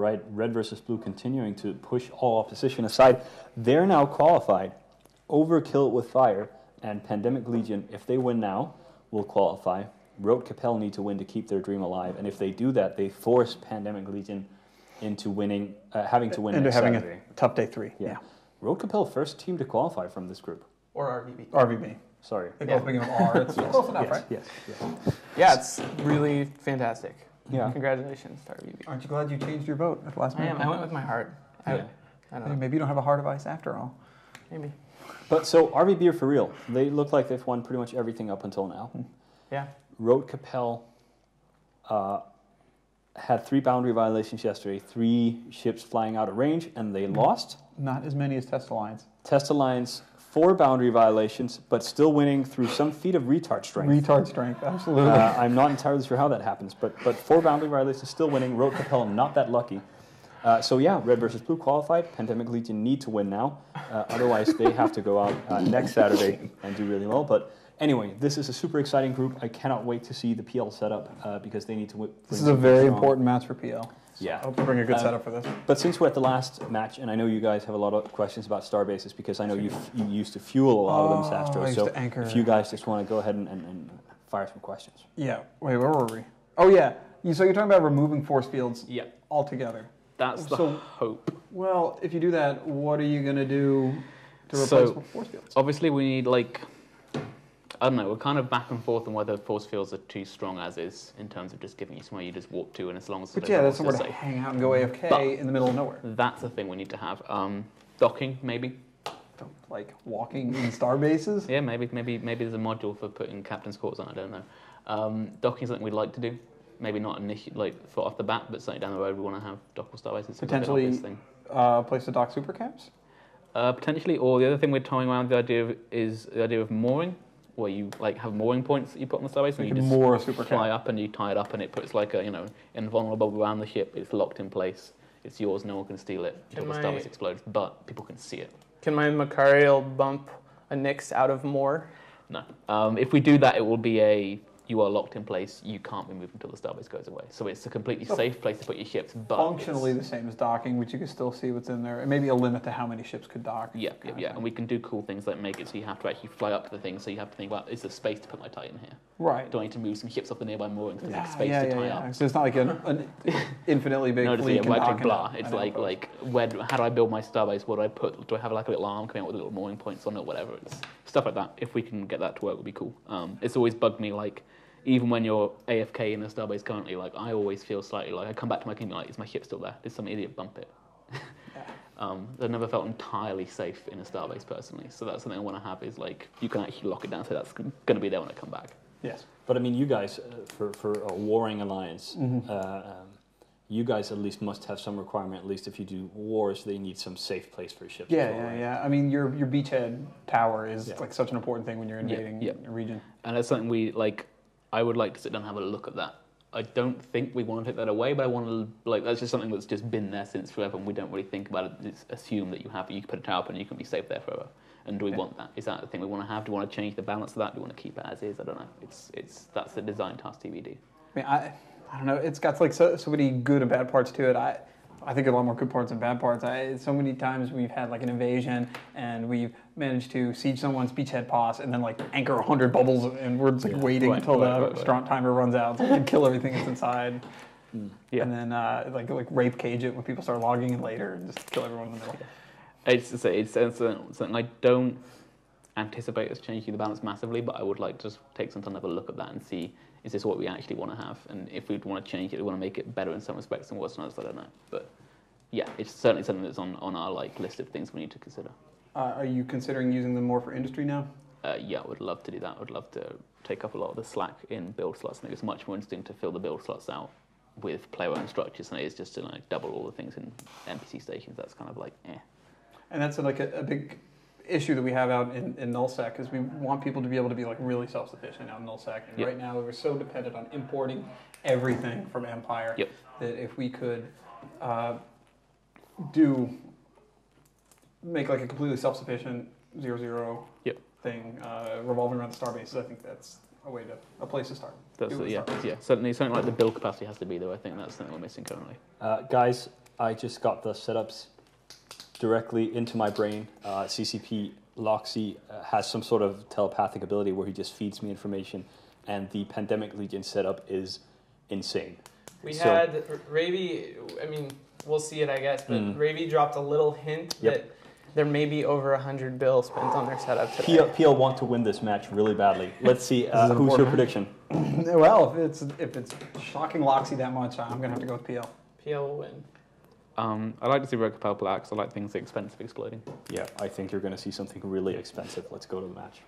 right? Red versus Blue continuing to push all opposition aside. They're now qualified. Overkill with Fire and Pandemic Legion, if they win now, will qualify. Road Capel need to win to keep their dream alive, and if they do that, they force Pandemic Legion into winning, having to win next having Saturday. a tough day 3. Yeah. Road Capel, first team to qualify from this group. Or RVB. RVB. Sorry. They both begin with R. It's close enough, right? Yes. Yeah, it's really fantastic. Yeah. Congratulations to RVB. Aren't you glad you changed your vote at the last I minute? am. I went with my heart. I don't know. Maybe you don't have a heart of ice after all. Maybe. But so RVB are for real. They look like they've won pretty much everything up until now. Yeah. Road Capel had 3 boundary violations yesterday, 3 ships flying out of range, and they lost. Not as many as Test Alliance. Test Alliance, 4 boundary violations, but still winning through some feat of retard strength. Retard strength, absolutely. I'm not entirely sure how that happens, but 4 boundary violations, still winning. Road Capel, not that lucky. So yeah, Red versus Blue qualified. Pandemic Legion need to win now. Otherwise, they have to go out next Saturday and do really well. But anyway, this is a super exciting group. I cannot wait to see the PL setup because they need to win. This is a very important match for PL. Yeah. I hope to bring a good setup for this. But since we're at the last match, and I know you guys have a lot of questions about Starbases because I know you used to fuel a lot of them, Sastro. I used So to anchor. if you guys just want to go ahead and fire some questions. Yeah. Wait, where were we? Oh, yeah. So you're talking about removing force fields altogether. That's the hope. Well, if you do that, what are you going to do to replace force fields? Obviously, we need, like, I don't know, we're kind of back and forth on whether force fields are too strong as is in terms of just giving you somewhere you just walk to, and as long as But yeah, that's somewhere to hang out and go AFK in the middle of nowhere. That's the thing we need to have. Docking, maybe. Like walking in star bases? Yeah, maybe there's a module for putting captain's quarters on. I don't know. Docking is something we'd like to do. Maybe not like for off the bat, but certainly down the road we want to have dockable star bases. Potentially, place to dock super camps. Potentially, or the other thing we're toying around with is the idea of mooring, where you like have mooring points that you put on the starbase, and you just moor a super fly camp. up and you tie it up, and it puts like a invulnerable around the ship. It's locked in place. It's yours. No one can steal it until the starbase explodes, but people can see it. Can my Macarial bump a Nyx out of Moor? No. If we do that, it will be you are locked in place. You can't be moved until the starbase goes away. So it's a completely safe place to put your ships. But functionally the same as docking, which you can still see what's in there, and maybe a limit to how many ships could dock. Yeah. And we can do cool things like make it so you have to actually fly up to the thing. So you have to think about, is there space to put my Titan here? Right. Do I need to move some ships off the nearby moorings to make space to tie up? So it's not like an infinitely big fleet. Blah. It's like how do I build my starbase? What do I put? Do I have like a little arm coming out with little mooring points on it? Whatever. It's stuff like that. If we can get that to work, would be cool. It's always bugged me like. Even when you're AFK in a starbase currently, like I always feel slightly like I come back to my kingdom like, is my ship still there? Did some idiot bump it? I've never felt entirely safe in a starbase personally, so that's something I want to have is like you can actually lock it down, so that's going to be there when I come back. Yes, but I mean, you guys for a warring alliance, you guys at least must have some requirement. At least if you do wars, they need some safe place for ships. Yeah. I mean, your beachhead tower is like such an important thing when you're invading a region, and that's something we like. I would like to sit down and have a look at that. I don't think we want to take that away, but I want to, like, that's just something that's just been there since forever, and we don't really think about it. Just assume that you can put a tower up and you can be safe there forever. And do we want that? Is that the thing we want to have? Do we want to change the balance of that? Do we want to keep it as is? I don't know. That's the design task TBD. I mean, I don't know. It's got like so many good and bad parts to it. I think a lot more good parts and bad parts. So many times we've had like an invasion and we've managed to siege someone's beachhead pass and then like anchor 100 bubbles and we're just like waiting until the strong timer runs out so we can kill everything that's inside. Yeah. And then like rape cage it when people start logging in later and just kill everyone in the middle. It's something I don't anticipate us changing the balance massively, but I would like to just take some time to have a look at that and see, is this what we actually want to have? And if we want to change it, we want to make it better in some respects and worse in others, I don't know. But yeah, it's certainly something that's on our like list of things we need to consider. Are you considering using them more for industry now? Yeah, I would love to do that. I would love to take up a lot of the slack in build slots. I think it's much more interesting to fill the build slots out with player-owned structures than it is just to like double all the things in NPC stations. That's kind of like And that's like a big issue that we have out in nullsec is we want people to be able to be like really self-sufficient out in nullsec. And right now we're so dependent on importing everything from Empire that if we could make like a completely self-sufficient 0-0 thing revolving around the star bases, I think that's a place to start. Certainly something like the build capacity has to be there. I think that's something we're missing currently. Guys, I just got the setups directly into my brain. CCP Loxy has some sort of telepathic ability where he just feeds me information, and the Pandemic Legion setup is insane. We had Ravy, I mean, we'll see it, I guess, but Ravy dropped a little hint that there may be over 100 bill spent on their setup today. PL want to win this match really badly. Let's see, who's your prediction? Well, if it's shocking Loxy that much, I'm going to have to go with PL. PL will win. I like to see Red Capel Black, so I like things expensive exploding. Yeah, I think you're going to see something really expensive. Let's go to the match.